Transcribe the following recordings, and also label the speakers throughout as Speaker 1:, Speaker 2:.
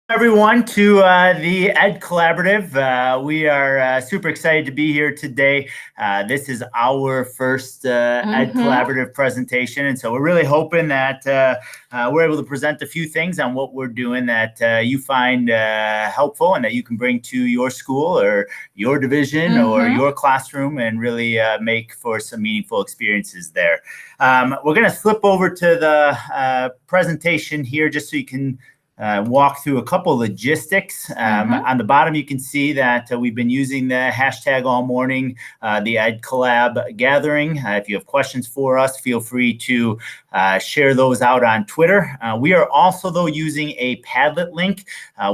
Speaker 1: Everyone to the Ed Collaborative. We are super excited to be here today. This is our first Ed Collaborative presentation, and so we're really hoping that we're able to present a few things on what we're doing that you find helpful and that you can bring to your school or your division or your classroom and really make for some meaningful experiences there. We're going to flip over to the presentation here just so you can walk through a couple logistics. On the bottom, you can see that we've been using the hashtag all morning, the Ed Collab gathering. If you have questions for us, feel free to share those out on Twitter. We are also, though, using a Padlet link.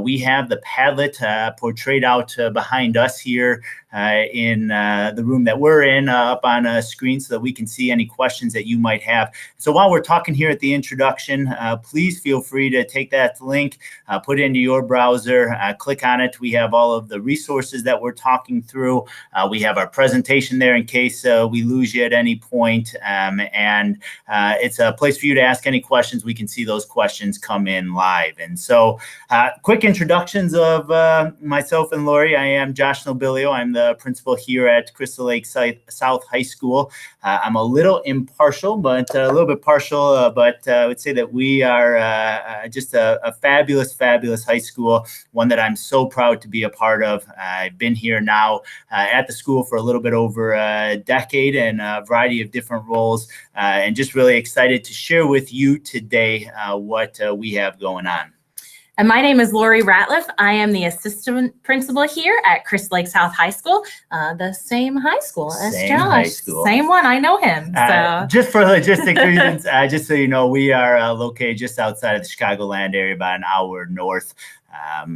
Speaker 1: We have the Padlet portrayed out behind us here in the room that we're in up on a screen so that we can see any questions that you might have. So while we're talking here at the introduction, please feel free to take that link, put it into your browser, click on it. We have all of the resources that we're talking through. We have our presentation there in case we lose you at any point. And it's a place for you to ask any questions. We can see those questions come in live. And so quick introductions of myself and Lori. I am Josh Nobilio. I'm the principal here at Crystal Lake South High School. I'm a little impartial, but a little bit partial, but I would say that we are just a fabulous high school, one that I'm so proud to be a part of. I've been here now at the school for a little bit over a decade in a variety of different roles, and just really excited to share with you today what we have going on.
Speaker 2: And my name is Lori Ratliff. I am the assistant principal here at Crystal Lake South High School, the same high school as Josh.
Speaker 1: High school.
Speaker 2: Same one, I know him. So.
Speaker 1: Just for logistic reasons, just so you know, we are located just outside of the Chicagoland area, about an hour north.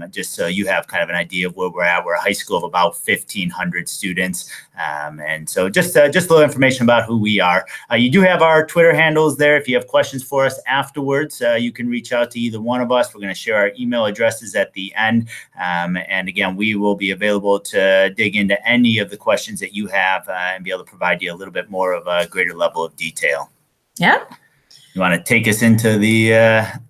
Speaker 1: Just so you have kind of an idea of where we're at. We're a high school of about 1,500 students. And so just a little information about who we are. You do have our Twitter handles there. If you have questions for us afterwards, you can reach out to either one of us. We're going to share our email addresses at the end. And again, we will be available to dig into any of the questions that you have and be able to provide you a little bit more of a greater level of detail.
Speaker 2: Yeah.
Speaker 1: You want to take us into the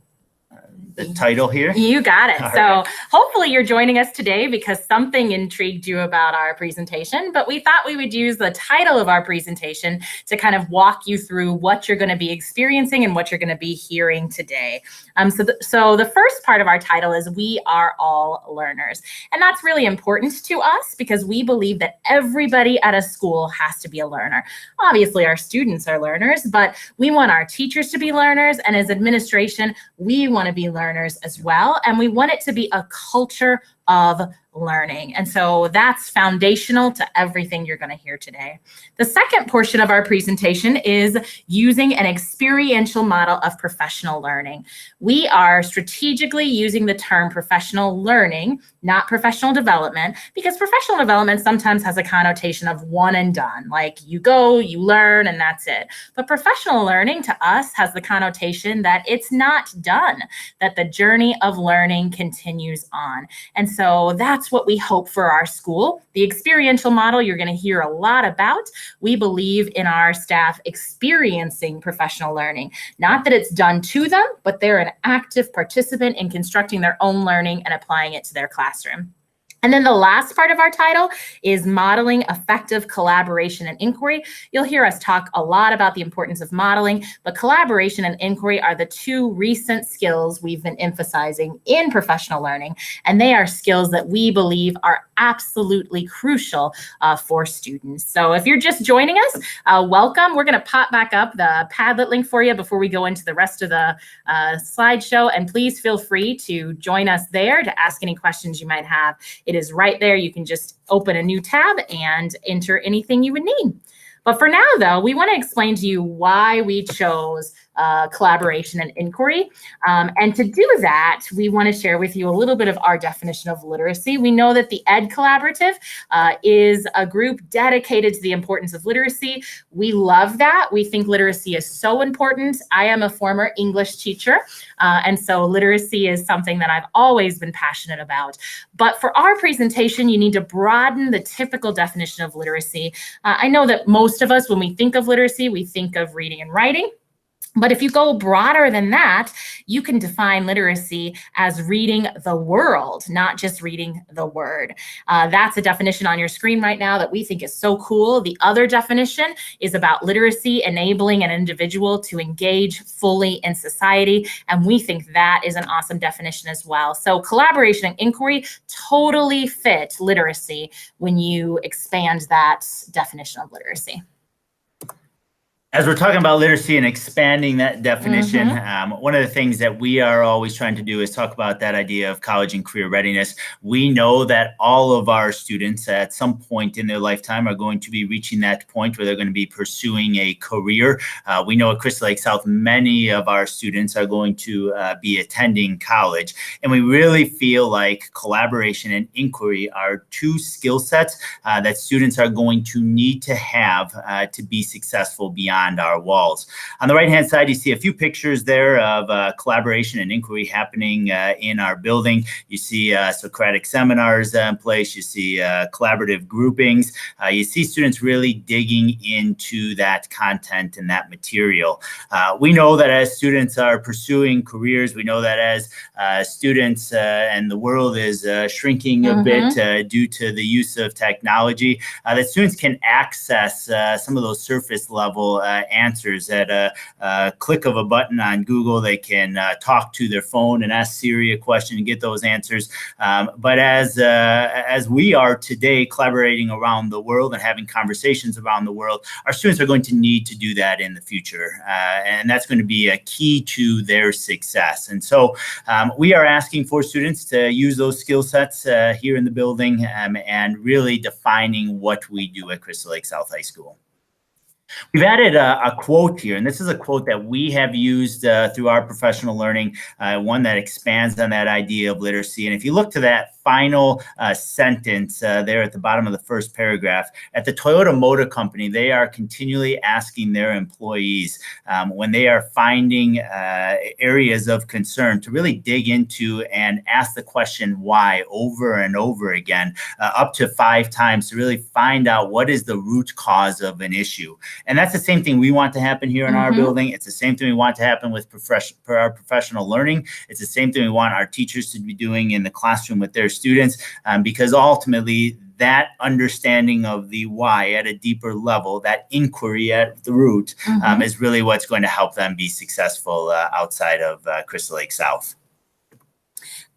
Speaker 1: title here?
Speaker 2: You got it.
Speaker 1: All
Speaker 2: so
Speaker 1: right.
Speaker 2: Hopefully you're joining us today because something intrigued you about our presentation, but we thought we would use the title of our presentation to kind of walk you through what you're going to be experiencing and what you're going to be hearing today. So the first part of our title is We Are All Learners. And that's really important to us because we believe that everybody at a school has to be a learner. Obviously, our students are learners, but we want our teachers to be learners. And as administration, we want to be learners as well. And we want it to be a culture of learning. And so that's foundational to everything you're going to hear today. The second portion of our presentation is using an experiential model of professional learning. We are strategically using the term professional learning, not professional development, because professional development sometimes has a connotation of one and done, like you go, you learn, and that's it. But professional learning to us has the connotation that it's not done, that the journey of learning continues on. And so that's what we hope for our school. The experiential model you're going to hear a lot about. We believe in our staff experiencing professional learning. Not that it's done to them, but they're an active participant in constructing their own learning and applying it to their classroom. And then the last part of our title is modeling effective collaboration and inquiry. You'll hear us talk a lot about the importance of modeling, but collaboration and inquiry are the two recent skills we've been emphasizing in professional learning, and they are skills that we believe are absolutely crucial for students. So if you're just joining us, welcome. We're going to pop back up the Padlet link for you before we go into the rest of the slideshow, and please feel free to join us there to ask any questions you might have. It is right there. You can just open a new tab and enter anything you would need. But for now, though, we want to explain to you why we chose collaboration and inquiry. And to do that, we want to share with you a little bit of our definition of literacy. We know that the Ed Collaborative is a group dedicated to the importance of literacy. We love that. We think literacy is so important. I am a former English teacher, and so literacy is something that I've always been passionate about. But for our presentation, you need to broaden the typical definition of literacy. I know that most of us, when we think of literacy, we think of reading and writing. But if you go broader than that, you can define literacy as reading the world, not just reading the word. That's a definition on your screen right now that we think is so cool. The other definition is about literacy enabling an individual to engage fully in society. And we think that is an awesome definition as well. So collaboration and inquiry totally fit literacy when you expand that definition of literacy.
Speaker 1: As we're talking about literacy and expanding that definition, one of the things that we are always trying to do is talk about that idea of college and career readiness. We know that all of our students at some point in their lifetime are going to be reaching that point where they're going to be pursuing a career. We know at Crystal Lake South, many of our students are going to be attending college. And we really feel like collaboration and inquiry are two skill sets that students are going to need to have to be successful beyond our walls. On the right-hand side, you see a few pictures there of collaboration and inquiry happening in our building. You see Socratic seminars in place. You see collaborative groupings. You see students really digging into that content and that material. We know that as students are pursuing careers, we know that as students and the world is shrinking a bit due to the use of technology, that students can access some of those surface level answers at a click of a button on Google. They can talk to their phone and ask Siri a question and get those answers. But as we are today collaborating around the world and having conversations around the world, our students are going to need to do that in the future. And that's going to be a key to their success. And so we are asking for students to use those skill sets here in the building and really defining what we do at Crystal Lake South High School. We've added a quote here, and this is a quote that we have used through our professional learning, one that expands on that idea of literacy. And if you look to that final sentence there at the bottom of the first paragraph, at the Toyota Motor Company, they are continually asking their employees when they are finding areas of concern to really dig into and ask the question why over and over again, up to 5 times, to really find out what is the root cause of an issue. And that's the same thing we want to happen here in our building. It's the same thing we want to happen with our professional learning. It's the same thing we want our teachers to be doing in the classroom with their students, because ultimately that understanding of the why at a deeper level, that inquiry at the root, is really what's going to help them be successful outside of Crystal Lake South.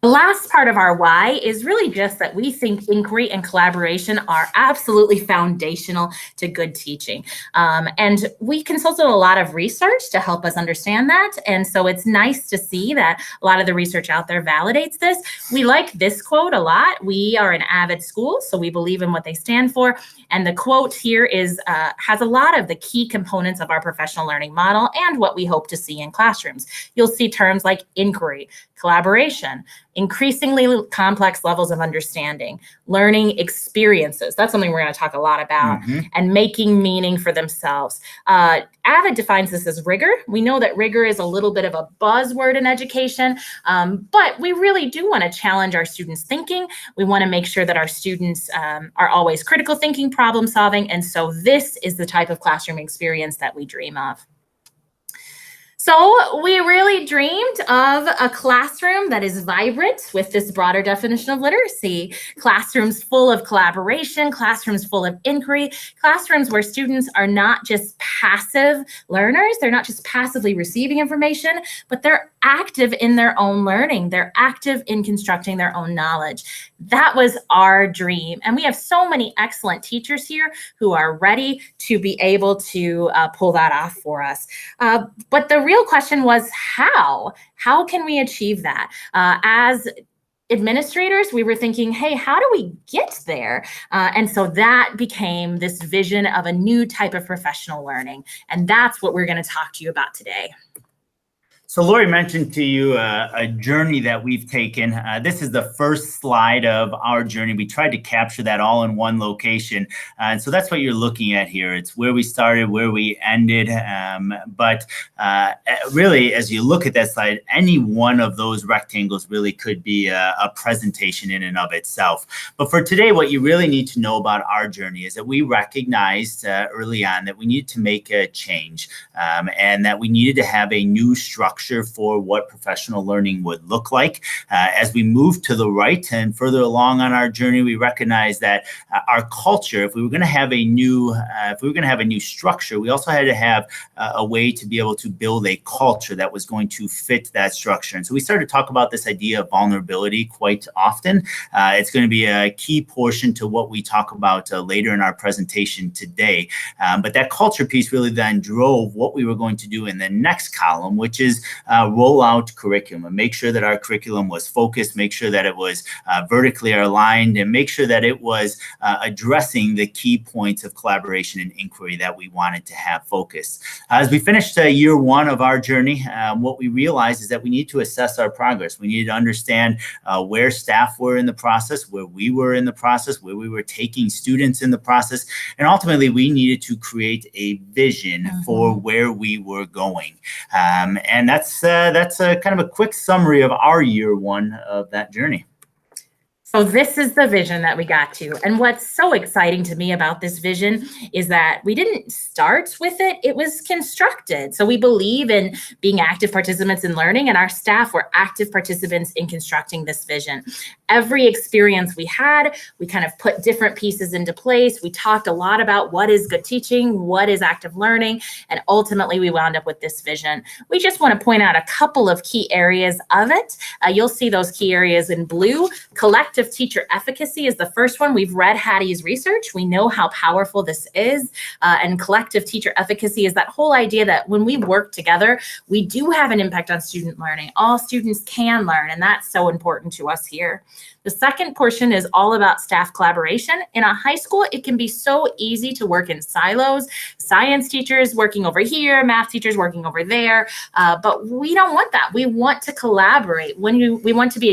Speaker 2: The last part of our why is really just that we think inquiry and collaboration are absolutely foundational to good teaching. And we consulted a lot of research to help us understand that. And so it's nice to see that a lot of the research out there validates this. We like this quote a lot. We are an Avid School, so we believe in what they stand for. And the quote here is has a lot of the key components of our professional learning model and what we hope to see in classrooms. You'll see terms like inquiry, collaboration, increasingly complex levels of understanding, learning experiences. That's something we're going to talk a lot about, and making meaning for themselves. Avid defines this as rigor. We know that rigor is a little bit of a buzzword in education, but we really do want to challenge our students' thinking. We want to make sure that our students are always critical thinking, problem solving, and so this is the type of classroom experience that we dream of. So we really dreamed of a classroom that is vibrant with this broader definition of literacy. Classrooms full of collaboration, classrooms full of inquiry, classrooms where students are not just passive learners, they're not just passively receiving information, but they're active in their own learning. They're active in constructing their own knowledge. That was our dream. And we have so many excellent teachers here who are ready to be able to pull that off for us. But the real question was how? How can we achieve that? As administrators, we were thinking, hey, how do we get there? And so that became this vision of a new type of professional learning. And that's what we're going to talk to you about today.
Speaker 1: So Lori mentioned to you a journey that we've taken. This is the first slide of our journey. We tried to capture that all in one location. And so that's what you're looking at here. It's where we started, where we ended. But really, as you look at that slide, any one of those rectangles really could be a presentation in and of itself. But for today, what you really need to know about our journey is that we recognized early on that we needed to make a change and that we needed to have a new structure for what professional learning would look like. As we move to the right and further along on our journey, we recognize that our culture, if we were going to have a new structure, we also had to have a way to be able to build a culture that was going to fit that structure. And so we started to talk about this idea of vulnerability quite often. It's going to be a key portion to what we talk about later in our presentation today. But that culture piece really then drove what we were going to do in the next column, which is roll out curriculum and make sure that our curriculum was focused, make sure that it was vertically aligned, and make sure that it was addressing the key points of collaboration and inquiry that we wanted to have focused. As we finished year one of our journey, what we realized is that we need to assess our progress. We needed to understand where staff were in the process, where we were in the process, where we were taking students in the process, and ultimately we needed to create a vision for where we were going. And that's a kind of a quick summary of our year one of that journey.
Speaker 2: So this is the vision that we got to. And what's so exciting to me about this vision is that we didn't start with it, it was constructed. So we believe in being active participants in learning, and our staff were active participants in constructing this vision. Every experience we had, we kind of put different pieces into place. We talked a lot about what is good teaching, what is active learning, and ultimately we wound up with this vision. We just want to point out a couple of key areas of it. You'll see those key areas in blue. Collective teacher efficacy is the first one. We've read Hattie's research. We know how powerful this is. And collective teacher efficacy is that whole idea that when we work together, we do have an impact on student learning. All students can learn, and that's so important to us here. The second portion is all about staff collaboration. In a high school, it can be so easy to work in silos. Science teachers working over here, math teachers working over there, but we don't want that. We want to collaborate. We want to be a